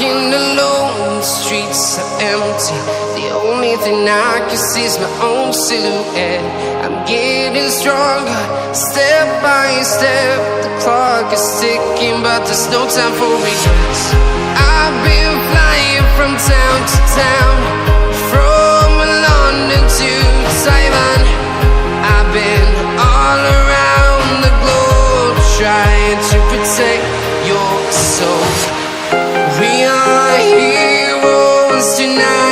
walking alone, the streets are empty. The only thing I can see is my own silhouette. I'm getting stronger, step by step. The clock is ticking, but there's no time for regrets. I've been flying from town to town, from London to Taiwan. I've been all around the globe, trying to protect your soul. We are heroes tonight.